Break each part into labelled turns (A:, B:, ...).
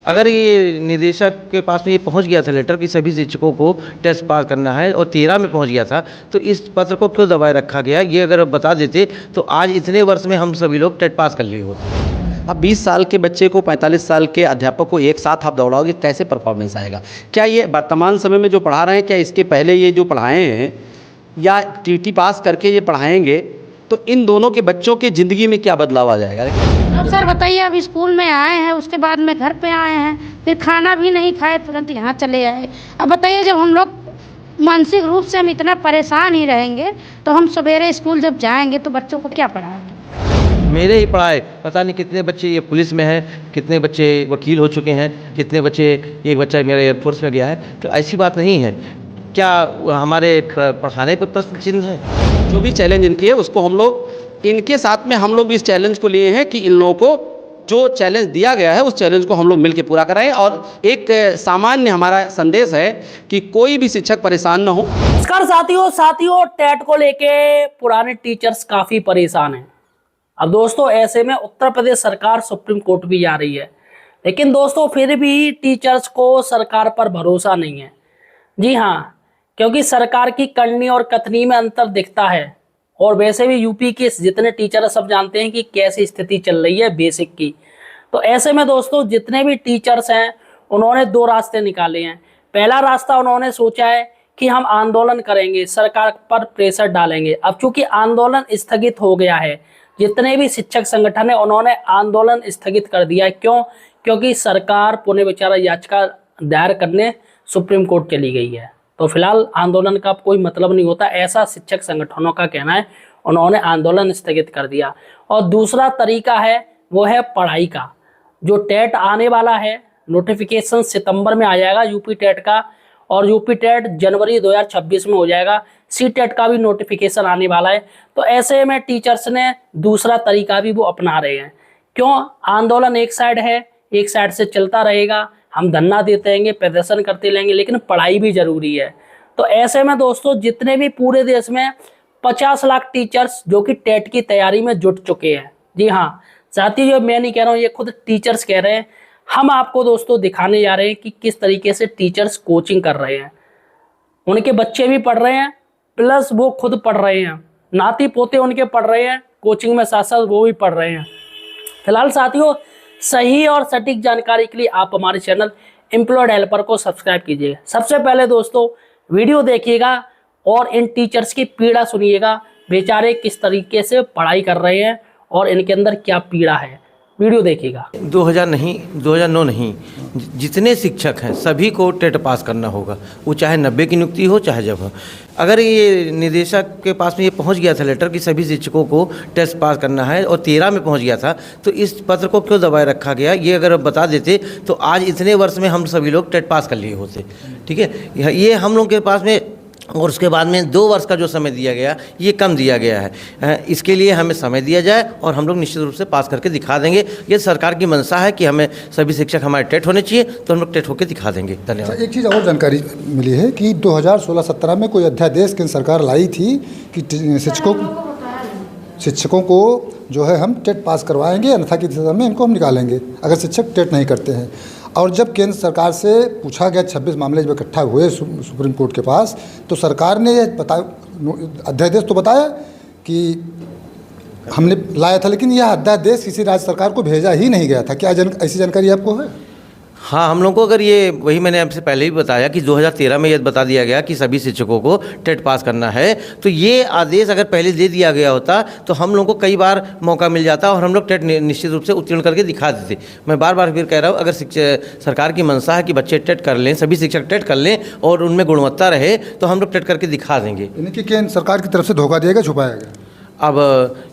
A: अगर ये निदेशक के पास में ये पहुंच गया था लेटर कि सभी शिक्षकों को टेस्ट पास करना है और 13 में पहुंच गया था, तो इस पत्र को क्यों दबाए रखा गया? ये अगर बता देते तो आज इतने वर्ष में हम सभी लोग टेट पास कर लिए होते।
B: अब 20 साल के बच्चे को 45 साल के अध्यापक को एक साथ आप दौड़ाओगे, कैसे परफॉर्मेंस आएगा? क्या ये वर्तमान समय में जो पढ़ा रहे हैं, क्या इसके पहले ये जो पढ़ाए हैं या टीटी पास करके ये पढ़ाएंगे, तो इन दोनों के बच्चों की ज़िंदगी में क्या बदलाव आ जाएगा?
C: अब सर बताइए, अब स्कूल में आए हैं, उसके बाद में घर पे आए हैं, फिर खाना भी नहीं खाए, तुरंत यहाँ चले आए। अब बताइए, जब हम लोग मानसिक रूप से हम इतना परेशान ही रहेंगे तो हम सवेरे स्कूल जब जाएंगे तो बच्चों को क्या पढ़ाएंगे?
A: मेरे ही पढ़ाए पता नहीं कितने बच्चे ये पुलिस में हैं, कितने बच्चे वकील हो चुके हैं, कितने बच्चे, एक बच्चा मेरा एयरफोर्स में गया है। तो ऐसी बात नहीं है। क्या हमारे पढ़ाने पर प्रश्न चिन्ह है?
B: जो भी चैलेंज इनकी है उसको हम लोग इनके साथ में हम लोग इस चैलेंज को लिए हैं कि इन लोगों को जो चैलेंज दिया गया है उस चैलेंज को हम लोग मिलकर पूरा कराएं। और एक सामान्य हमारा संदेश है कि कोई भी शिक्षक परेशान न हो।
D: नमस्कार साथियों, टेट को लेके पुराने टीचर्स काफ़ी परेशान हैं। अब दोस्तों, ऐसे में उत्तर प्रदेश सरकार सुप्रीम कोर्ट भी जा रही है, लेकिन दोस्तों फिर भी टीचर्स को सरकार पर भरोसा नहीं है। जी हाँ, क्योंकि सरकार की करनी और कथनी में अंतर दिखता है। और वैसे भी यूपी के जितने टीचर सब जानते हैं कि कैसी स्थिति चल रही है बेसिक की। तो ऐसे में दोस्तों, जितने भी टीचर्स हैं उन्होंने दो रास्ते निकाले हैं। पहला रास्ता उन्होंने सोचा है कि हम आंदोलन करेंगे, सरकार पर प्रेशर डालेंगे। अब चूंकि आंदोलन स्थगित हो गया है, जितने भी शिक्षक संगठन है उन्होंने आंदोलन स्थगित कर दिया है। क्यों? क्योंकि सरकार पुनर्विचार याचिका दायर करने सुप्रीम कोर्ट चली गई है। तो फिलहाल आंदोलन का कोई मतलब नहीं होता, ऐसा शिक्षक संगठनों का कहना है। उन्होंने आंदोलन स्थगित कर दिया। और दूसरा तरीका है वो है पढ़ाई का। जो टेट आने वाला है, नोटिफिकेशन सितंबर में आ जाएगा यूपी टेट का, और यूपी टेट जनवरी 2026 में हो जाएगा। सी टेट का भी नोटिफिकेशन आने वाला है। तो ऐसे में टीचर्स ने दूसरा तरीका भी वो अपना रहे हैं। क्यों? आंदोलन एक साइड है, एक साइड से चलता रहेगा, हम धरना देते रहेंगे, प्रदर्शन करते रहेंगे, लेकिन पढ़ाई भी जरूरी है। तो ऐसे में दोस्तों, जितने भी पूरे देश में 50 लाख टीचर्स जो कि टेट की तैयारी में जुट चुके हैं। जी हाँ साथी, जो मैं नहीं कह रहा हूँ, ये खुद टीचर्स कह रहे हैं। हम आपको दोस्तों दिखाने जा रहे हैं कि किस तरीके से टीचर्स कोचिंग कर रहे हैं। उनके बच्चे भी पढ़ रहे हैं, प्लस वो खुद पढ़ रहे हैं, नाती पोते उनके पढ़ रहे हैं, कोचिंग में साथ साथ वो भी पढ़ रहे हैं। फिलहाल साथियों, सही और सटीक जानकारी के लिए आप हमारे चैनल एम्प्लॉयड हेल्पर को सब्सक्राइब कीजिएगा। सबसे पहले दोस्तों वीडियो देखिएगा और इन टीचर्स की पीड़ा सुनिएगा। बेचारे किस तरीके से पढ़ाई कर रहे हैं और इनके अंदर क्या पीड़ा है, वीडियो देखिएगा।
A: 2009 नहीं, जितने शिक्षक हैं सभी को टेट पास करना होगा, वो चाहे 90 की नियुक्ति हो चाहे जब हो। अगर ये निदेशक के पास में ये पहुंच गया था लेटर कि सभी शिक्षकों को टेस्ट पास करना है और 13 में पहुंच गया था, तो इस पत्र को क्यों दबाए रखा गया? ये अगर बता देते तो आज इतने वर्ष में हम सभी लोग टेट पास कर लिए होते। ठीक है, ये हम लोग के पास में, और उसके बाद में 2 वर्ष का जो समय दिया गया ये कम दिया गया है। इसके लिए हमें समय दिया जाए और हम लोग निश्चित रूप से पास करके दिखा देंगे। ये सरकार की मंशा है कि हमें सभी शिक्षक हमारे टेट होने चाहिए, तो हम लोग टेट होकर दिखा देंगे। धन्यवाद।
E: एक चीज़ और जानकारी मिली है कि 2016-17 में कोई अध्यादेश केंद्र सरकार लाई थी कि शिक्षकों को जो है हम टेट पास करवाएंगे, अन्यथा की दिशा में इनको हम निकालेंगे अगर शिक्षक टेट नहीं करते हैं। और जब केंद्र सरकार से पूछा गया, 26 मामले जब इकट्ठा हुए सुप्रीम कोर्ट के पास, तो सरकार ने ये अध्यादेश तो बताया कि हमने लाया था, लेकिन यह अध्यादेश किसी राज्य सरकार को भेजा ही नहीं गया था। क्या ऐसी जानकारी आपको है?
A: हाँ, हम लोग को अगर ये, वही मैंने आपसे पहले ही बताया कि 2013 में ये बता दिया गया कि सभी शिक्षकों को टेट पास करना है, तो ये आदेश अगर पहले दे दिया गया होता तो हम लोग को कई बार मौका मिल जाता और हम लोग टेट निश्चित रूप से उत्तीर्ण करके दिखा देते। मैं बार बार फिर कह रहा हूँ, अगर सरकार की मंशा है कि बच्चे टेट कर लें, सभी शिक्षक टेट कर लें और उनमें गुणवत्ता रहे, तो हम लोग टेट करके दिखा देंगे।
E: इनकी केंद्र सरकार की तरफ से धोखा दिया गया, छुपाया गया?
A: अब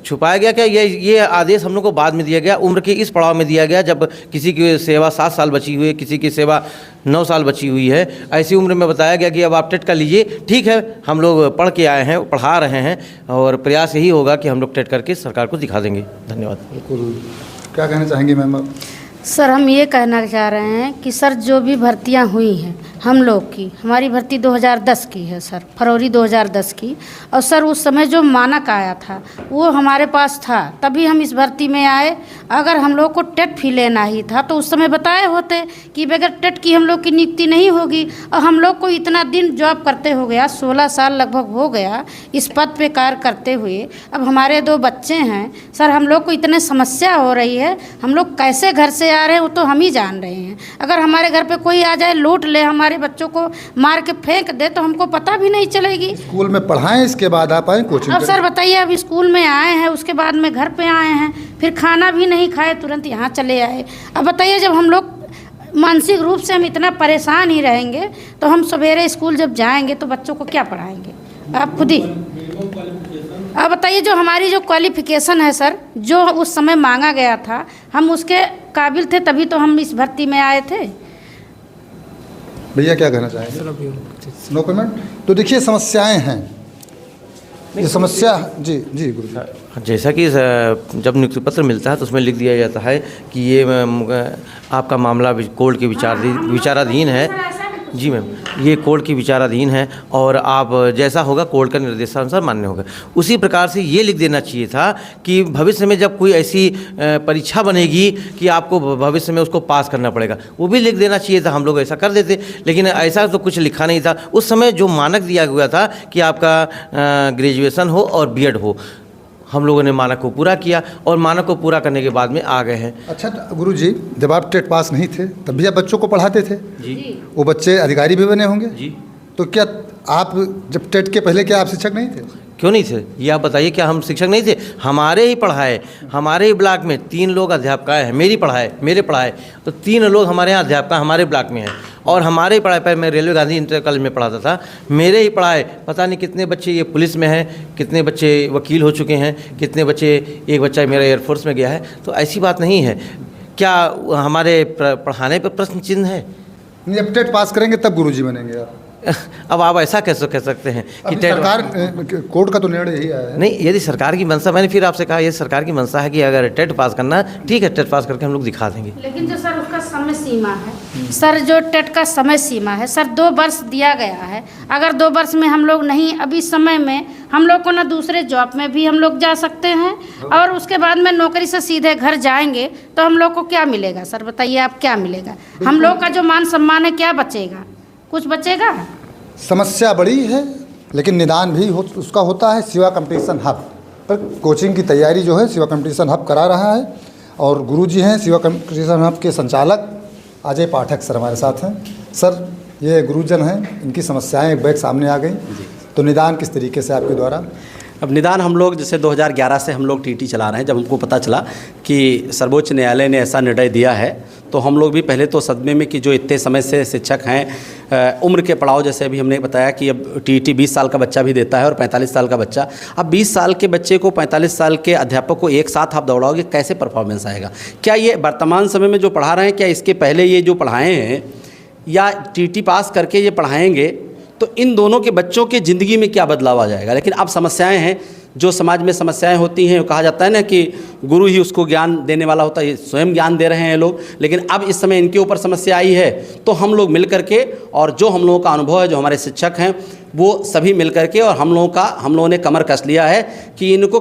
A: छुपाया गया क्या? ये आदेश हम लोग को बाद में दिया गया, उम्र के इस पड़ाव में दिया गया जब किसी की सेवा 7 साल बची हुई है, किसी की सेवा 9 साल बची हुई है। ऐसी उम्र में बताया गया कि अब आप टेट कर लीजिए। ठीक है, हम लोग पढ़ के आए हैं, पढ़ा रहे हैं और प्रयास यही होगा कि हम लोग टेट करके सरकार को दिखा देंगे। धन्यवाद।
E: बिल्कुल, क्या कहना चाहेंगे मैम?
C: सर, हम ये कहना चाह रहे हैं कि सर, जो भी भर्तियां हुई हैं हम लोग की हमारी भर्ती 2010 की है सर, फरवरी 2010 की। और सर उस समय जो मानक आया था वो हमारे पास था, तभी हम इस भर्ती में आए। अगर हम लोग को टेट फी लेना ही था तो उस समय बताए होते कि बगैर टेट की हम लोग की नियुक्ति नहीं होगी। और हम लोग को इतना दिन जॉब करते हो गया, 16 साल लगभग हो गया इस पद पे कार्य करते हुए। अब हमारे 2 बच्चे हैं सर, हम लोग को इतने समस्या हो रही है, हम लोग कैसे घर से आ रहे हैं वो तो हम ही जान रहे हैं। अगर हमारे घर पे कोई आ जाए, लूट ले, हमारे बच्चों को मार के फेंक दे तो हमको पता भी नहीं चलेगी।
E: स्कूल में पढ़ाएं, इसके बाद आप आए कोचिंग
C: अब सर बताइए, अब स्कूल में आए हैं, उसके बाद में घर पे आए हैं, फिर खाना भी नहीं खाए, तुरंत यहाँ चले आए। अब बताइए, जब हम लोग मानसिक रूप से हम इतना परेशान ही रहेंगे तो हम सवेरे स्कूल जब जाएंगे तो बच्चों को क्या पढ़ाएंगे? आप खुद ही अब बताइए, जो हमारी जो क्वालिफिकेशन है सर, जो उस समय मांगा गया था, हम उसके काबिल थे, तभी तो हम इस भर्ती में आए थे।
E: भैया क्या कहना चाहेंगे? No comment. तो देखिए समस्याएं हैं, ये समस्या जी जी गुरु जी।
A: जैसा कि जब नियुक्ति पत्र मिलता है तो उसमें लिख दिया जाता है कि ये आपका मामला कोर्ट के विचाराधीन है। जी मैम, ये कोर्ट की विचाराधीन है और आप जैसा होगा कोर्ट का निर्देशानुसार मान्य होगा। उसी प्रकार से ये लिख देना चाहिए था कि भविष्य में जब कोई ऐसी परीक्षा बनेगी कि आपको भविष्य में उसको पास करना पड़ेगा, वो भी लिख देना चाहिए था। हम लोग ऐसा कर देते, लेकिन ऐसा तो कुछ लिखा नहीं था। उस समय जो मानक दिया गया था कि आपका ग्रेजुएशन हो और बीएड हो, हम लोगों ने मानक को पूरा किया और मानक को पूरा करने के बाद में आ गए हैं।
E: अच्छा गुरु जी, जब आप टेट पास नहीं थे तब भी आप बच्चों को पढ़ाते थे
A: जी।
E: वो बच्चे अधिकारी भी बने होंगे
A: जी।
E: तो क्या आप जब टेट के पहले क्या आप शिक्षक नहीं थे?
A: क्यों नहीं थे? ये आप बताइए, क्या हम शिक्षक नहीं थे? हमारे ही पढ़ाए, हमारे ही ब्लॉक में 3 लोग अध्यापक हैं, मेरे पढ़ाए तो 3 लोग हमारे यहाँ अध्यापक हमारे ब्लॉक में हैं। और हमारे ही पढ़ाए पर मैं रेलवे गांधी इंटर कॉलेज में पढ़ाता था, मेरे ही पढ़ाए पता नहीं कितने बच्चे ये पुलिस में हैं, कितने बच्चे वकील हो चुके हैं, कितने बच्चे, एक बच्चा मेरा एयरफोर्स में गया है। तो ऐसी बात नहीं है। क्या हमारे पढ़ाने पर प्रश्न चिन्ह है?
E: जब टेट पास करेंगे तब गुरु जी बनेंगे आप।
A: अब आप ऐसा कैसे कह सकते हैं कि
E: सरकार कोर्ट का तो निर्णय यही आया है।
A: नहीं, यदि सरकार की मंशा, मैंने फिर आपसे कहा ये सरकार की मंशा है कि अगर टेट पास करना, ठीक है, टेट पास करके हम लोग दिखा देंगे।
C: लेकिन जो सर उसका समय सीमा है सर, जो टेट का समय सीमा है सर, 2 वर्ष दिया गया है। अगर 2 वर्ष में हम लोग नहीं, अभी समय में हम लोग को ना दूसरे जॉब में भी हम लोग जा सकते हैं और उसके बाद में नौकरी से सीधे घर जाएंगे तो हम लोग को क्या मिलेगा सर? बताइए आप, क्या मिलेगा? हम लोग का जो मान सम्मान है क्या बचेगा? कुछ बचेगा?
E: समस्या बड़ी है, लेकिन निदान भी उसका होता है। शिवा कंपटीशन हब पर कोचिंग की तैयारी जो है शिवा कंपटीशन हब करा रहा है और गुरुजी हैं शिवा कंपटीशन हब के संचालक अजय पाठक सर हमारे साथ हैं। सर, ये गुरुजन हैं, इनकी समस्याएं एक बैग सामने आ गई, तो निदान किस तरीके से आपके द्वारा?
B: अब निदान हम लोग जैसे 2011 से हम लोग टीटी चला रहे हैं। जब हमको पता चला कि सर्वोच्च न्यायालय ने ऐसा निर्णय दिया है तो हम लोग भी पहले तो सदमे में कि जो इतने समय से शिक्षक हैं, उम्र के पड़ाव, जैसे अभी हमने बताया कि अब टीटी 20 साल का बच्चा भी देता है और 45 साल का बच्चा। अब 20 साल के बच्चे को 45 साल के अध्यापक को एक साथ आप दौड़ाओगे, कैसे परफॉर्मेंस आएगा? क्या ये वर्तमान समय में जो पढ़ा रहे हैं, क्या इसके पहले ये जो पढ़ाए हैं या टीटी पास करके ये पढ़ाएंगे तो इन दोनों के बच्चों के ज़िंदगी में क्या बदलाव आ जाएगा? लेकिन अब समस्याएं हैं, जो समाज में समस्याएं होती हैं, कहा जाता है ना कि गुरु ही उसको ज्ञान देने वाला होता है, स्वयं ज्ञान दे रहे हैं लोग। लेकिन अब इस समय इनके ऊपर समस्या आई है तो हम लोग मिल करके, और जो हम लोगों का अनुभव है, जो हमारे शिक्षक हैं, वो सभी मिल करके और हम लोगों ने कमर कस लिया है कि इनको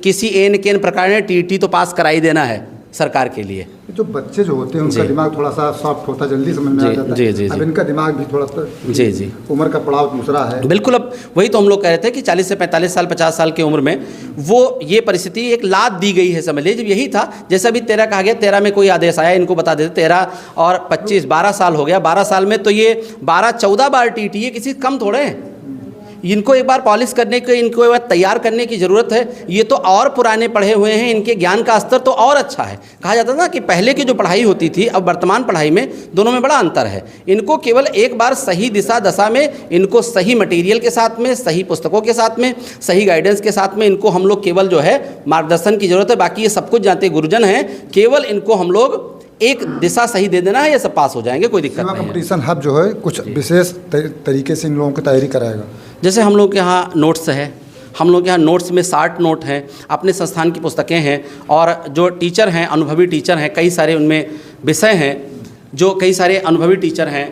B: किसी एन केन प्रकार ने टीटी तो पास करा ही देना है सरकार के लिए।
E: जो बच्चे जो होते हैं उनका दिमाग थोड़ा सा सॉफ्ट होता है, जल्दी समझ में आ जाता है। अब इनका दिमाग भी थोड़ा
B: जी
E: उम्र का पड़ाव दूसरा है।
B: बिल्कुल। अब वही तो हम लोग कह रहे थे कि 40 से 45 साल 50 साल की उम्र में वो ये परिस्थिति एक लाद दी गई है, समझ लीजिए। जब यही था, जैसा भी 13 कहा गया, 13 में कोई आदेश आया, इनको बता देते 13 और 25 12 साल हो गया। 12 साल में तो ये 12-14 बार टीटी, ये किसी कम थोड़े हैं। इनको एक बार पॉलिश करने के, इनको एक बार तैयार करने की ज़रूरत है। ये तो और पुराने पढ़े हुए हैं, इनके ज्ञान का स्तर तो और अच्छा है। कहा जाता था कि पहले की जो पढ़ाई होती थी, अब वर्तमान पढ़ाई में दोनों में बड़ा अंतर है। इनको केवल एक बार सही दिशा दशा में, इनको सही मटेरियल के साथ में, सही पुस्तकों के साथ में, सही गाइडेंस के साथ में इनको हम लोग केवल जो है मार्गदर्शन की ज़रूरत है। बाकी ये सब कुछ जानते गुरुजन हैं, केवल इनको हम लोग एक दिशा सही दे देना है, ये सब पास हो जाएंगे, कोई दिक्कत नहीं है।
E: कंपटीशन हब जो है कुछ विशेष तरीके से इन लोगों की तैयारी कराएगा।
B: जैसे हम लोग के यहाँ नोट्स है, हम लोग के यहाँ नोट्स में 60 नोट हैं, अपने संस्थान की पुस्तकें हैं, और जो टीचर हैं, अनुभवी टीचर हैं, कई सारे उनमें विषय हैं, जो कई सारे अनुभवी टीचर हैं,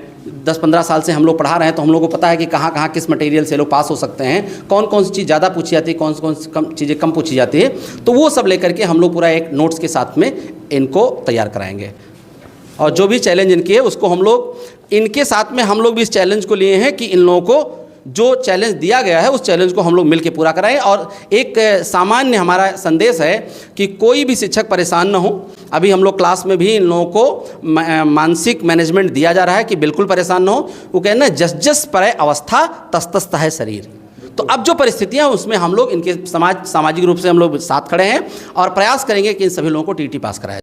B: 10-15 साल से हम लोग पढ़ा रहे हैं, तो हम लोग को पता है कि कहाँ कहाँ किस मटेरियल से लोग पास हो सकते हैं, कौन कौन सी चीज़ ज़्यादा पूछी जाती है, कौन कौन सी कम चीज़ें कम पूछी जाती है। तो वो सब लेकर के हम लोग पूरा एक नोट्स के साथ में इनको तैयार कराएंगे। और जो भी चैलेंज इनके है उसको हम लोग इनके साथ में हम लोग भी इस चैलेंज को लिए हैं कि इन लोगों को जो चैलेंज दिया गया है उस चैलेंज को हम लोग मिलकर पूरा कराएं। और एक सामान्य हमारा संदेश है कि कोई भी शिक्षक परेशान ना हो। अभी हम लोग क्लास में भी इन लोगों को मानसिक मैनेजमेंट दिया जा रहा है कि बिल्कुल परेशान ना हो। वो कहना जस जस परे अवस्था तस तस है शरीर। तो अब जो परिस्थितियां हैं उसमें हम लोग इनके सामाजिक रूप से हम लोग साथ खड़े हैं और प्रयास करेंगे कि इन सभी लोगों को टीटी पास कराया।